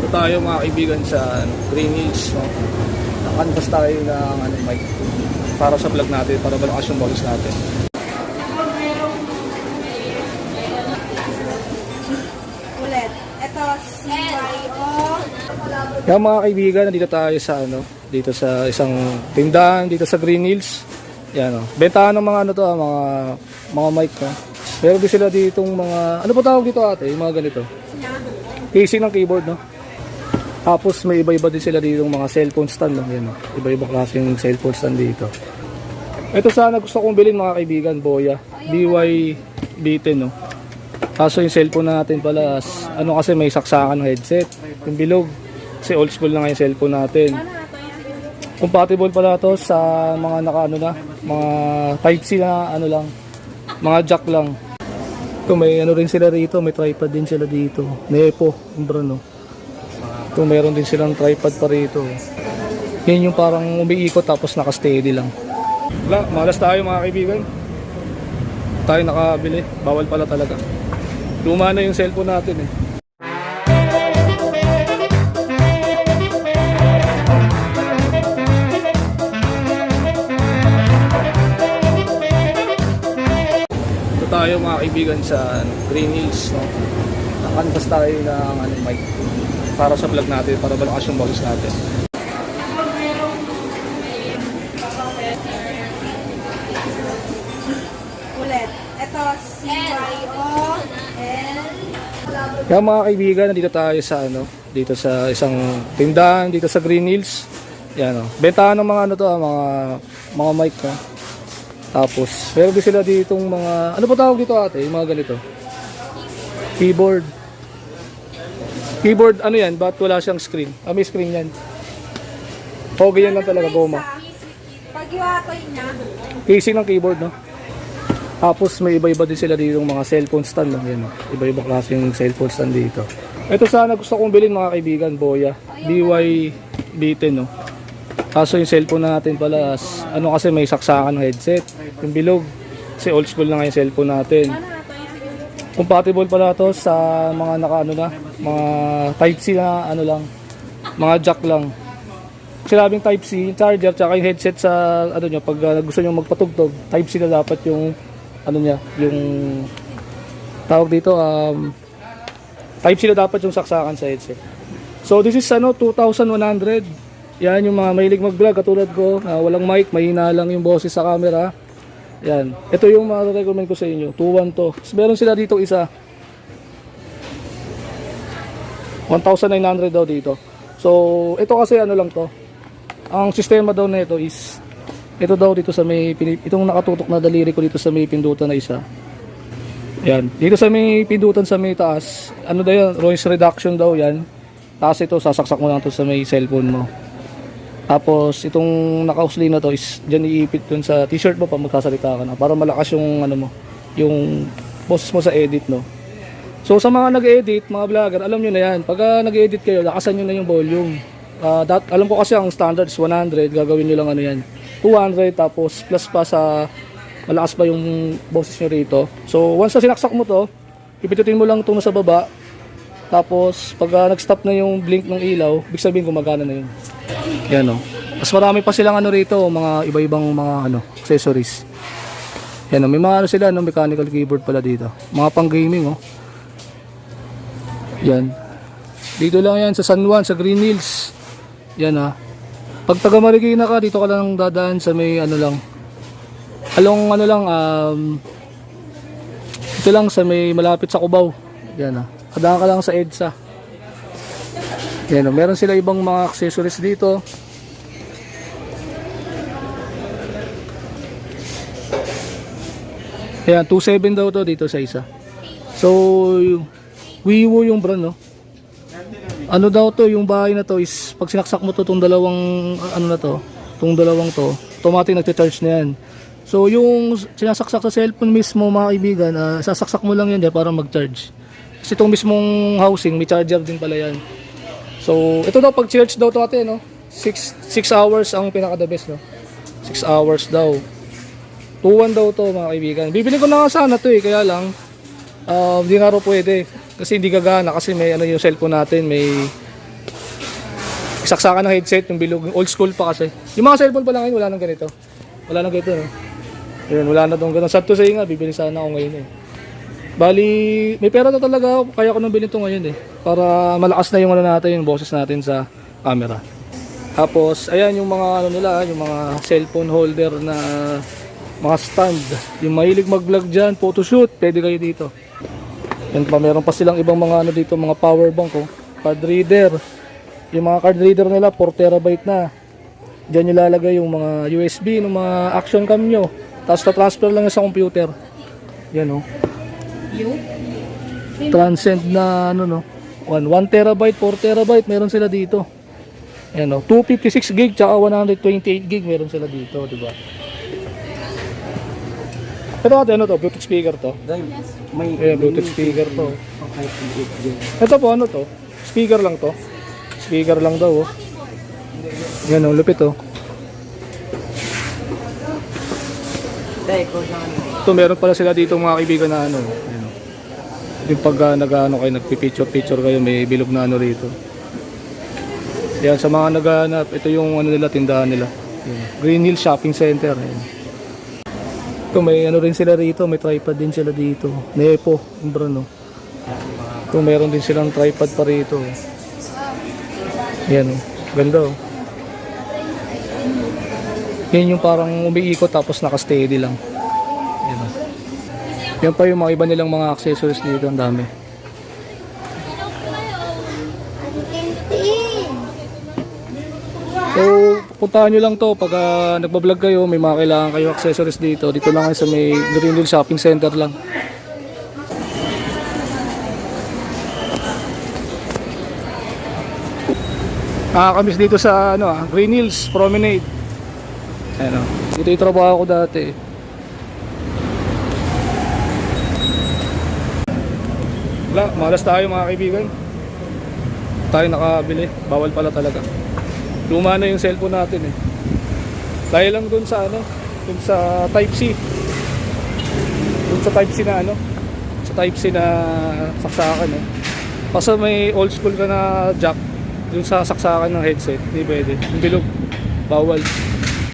Ito tayo mga kaibigan sa Green Hills, no? Nakakanvas tayo ng mic para sa vlog natin, para malakas yung boses natin. Ulit. Ito, CYO. Kaya mga kaibigan, nandito tayo sa dito sa isang tindahan dito sa Green Hills. Yan, bentahan ng mga mga mic, no? Meron din sila ditong mga, ano po tawag dito ate? Yung mga ganito. Casing ng keyboard, no? Tapos may iba-iba din sila ditong mga cellphone stand, no? Yan, no? Iba-iba klaseng cellphone stand dito. Ito sana gusto kong bilhin mga kaibigan, Boya. DY-B10, no? Kaso yung cellphone natin pala, kasi may saksakan ng headset. Yung bilog. Kasi old school na nga yung cellphone natin. Compatible pala to sa mga mga Type-C na lang, mga jack lang. Ito may rin sila rito, may tripod din sila dito. Nepo, no? Ito meron din silang tripod pa rito. Yan yung parang umiikot tapos naka-steady lang. Wala, malas tayo mga kaibigan. Tayo nakabili, bawal pala talaga. Luma na yung cellphone natin eh. Tayo mga kaibigan sa Green Hills, no? Nakakanvas tayo ng mic para sa vlog natin, para malakas yung boses natin. Ulit. Ito, CYO. Kaya mga kaibigan, nandito tayo sa dito sa isang tindahan dito sa Green Hills. Yan, bentahan ng mga mic, no? Tapos, meron din sila ditong mga, ano po tawag dito ate? Yung mga ganito. Keyboard. Keyboard, yan? Ba't wala siyang screen? May screen yan. O, ganyan lang talaga, goma. Pag iwatoy niya. Casing ng keyboard, no? Tapos, may iba-iba din sila ditong mga cellphone stand, no? Yan, no? Iba-iba klaseng cellphone stand dito. Ito sana gusto kong bilhin mga kaibigan, Boya. DY-B10, no? Kaso yung cellphone natin pala, kasi may saksakan ng headset. Yung bilog. Kasi old school na nga yung cellphone natin. Compatible pala to sa mga mga Type-C na lang, mga jack lang. Kasi labing Type-C, charger, tsaka yung headset sa nyo, pag gusto nyo magpatugtog, Type-C na dapat yung yung tawag dito, Type-C na dapat yung saksakan sa headset. So this is 2,100. Yan yung mga mahilig mag-vlog katulad ko, walang mic, mahina lang yung boses sa camera. Yan. Ito yung ma-recommend ko sa inyo. 2-1 to. So, meron sila dito isa. 1,900 daw dito. So, ito kasi lang to. Ang sistema daw na ito is, ito daw dito sa may, itong nakatutok na daliri ko dito sa may pindutan na isa. Yan. Dito sa may pindutan sa may taas, daw yan, noise reduction daw yan. Taas ito, sasaksak mo lang to sa may cellphone mo. Tapos itong naka-usli na to is dyan iipit dun sa t-shirt mo pa magsasalita ka na para malakas yung yung boses mo sa edit, no. So sa mga nag-edit, mga vlogger, alam nyo na yan. Pag nag-edit kayo, lakasan nyo na yung volume. Alam ko kasi ang standard is 100, gagawin nyo lang yan 200, tapos plus pa sa malakas pa yung boses nyo rito. So once na sinaksak mo to, ipitutin mo lang itong nasa baba. Tapos pag nag-stop na yung blink ng ilaw, ibig sabihin gumagana na yun. Yan, o. Mas marami pa silang rito, mga iba-ibang mga accessories. Yan, may mga sila, mechanical keyboard pala dito. Mga pang gaming, Yan. Dito lang yan sa San Juan, sa Green Hills. Yan, Pag taga Marikina ka, dito ka lang dadaan sa may ito lang sa may malapit sa Cubao. Yan, kadaan ka lang sa EDSA. Yan, meron sila ibang mga accessories dito. Yan, 2,700 daw to dito sa isa. So, Wiwo yung brand, no? Daw to, yung bahay na to is, pag sinaksak mo to, itong dalawang, itong dalawang to, automatic nagte-charge na yan. So, yung sinasaksak sa cellphone mismo, mga kaibigan, sasaksak mo lang yan para mag-charge. Kasi itong mismong housing, may charger din pala yan. So, ito daw, pag charge daw to ate, no? 6 hours ang pinaka-the best, no? 6 hours daw. 2-1 daw to, mga kaibigan. Bibili ko na nga sana to kaya lang, hindi nga raw pwede. Kasi hindi gagana kasi may yung cellphone natin, may saksakan ng headset, yung bilog, yung old school pa kasi. Yung mga cellphone pa lang ngayon, wala nang ganito. Wala nang ganito, no? Ayun, wala na tong ganun. Sad to say nga, bibili sana ako ngayon eh. Bali, may pera na talaga ako, kaya ko nang bilhin ito ngayon eh. Para malakas na yung ano natin, yung boses natin sa camera. Tapos, ayan yung mga ano nila, yung mga cellphone holder na mga stand. Yung mahilig mag-vlog dyan, photoshoot, pwede kayo dito. Yan pa, meron pa silang ibang mga ano dito, mga power bank, oh. Card reader. Yung mga card reader nila, 4 terabyte na. Diyan nyo lalagay yung mga USB, ng mga action cam nyo. Tapos na-transfer lang sa computer. Yan, oh. Transcend na, ano, no. 1 terabyte, 4 terabyte, meron sila dito. Yan, oh. 256 gig, tsaka 128 gig, meron sila dito, diba? Ito ate, ano to? Bluetooth speaker to? May Bluetooth speaker to. okay, Ito po, ano to? Speaker lang to? Speaker lang daw, oh. Yan, oh, lupit, oh. Ito, meron pala sila dito mga kaibigan na ano. Yan, oh. Yung pag nag-ano kayo, nagpipicture kayo, may bilog na ano rito. Yan, sa mga naghahanap, ito yung ano nila, tindahan nila. Yan. Green Hill Shopping Center. Yan. Ito, may ano rin sila rito, may tripod din sila dito. Nepo, yung brand, no. Ito, meron din silang tripod pa rito. Yan, oh. Ganda, oh. Yan yung parang umiikot tapos naka-steady lang. Yan, oh. Yan pa yung mga iba nilang mga accessories dito, ang dami. So, puntahan nyo lang to pag nagbablog kayo, may mga kailangan kayo accessories dito. Dito lang kayo sa may Green Hill Shopping Center lang. Nakakamiss dito sa ano, Green Hills Promenade. Ayan, oh. Dito yung trabaho ko dati. Wala, malas tayo mga kaibigan. Tayo nakabili, bawal pala talaga. Luma na yung cellphone natin eh. Dahil lang dun sa ano, dun sa Type-C. Dun sa Type-C na ano, sa Type-C na saksakan eh. Kasi may old school ka na jack dun sa saksakan ng headset, hindi pwede. Yung bilog, bawal.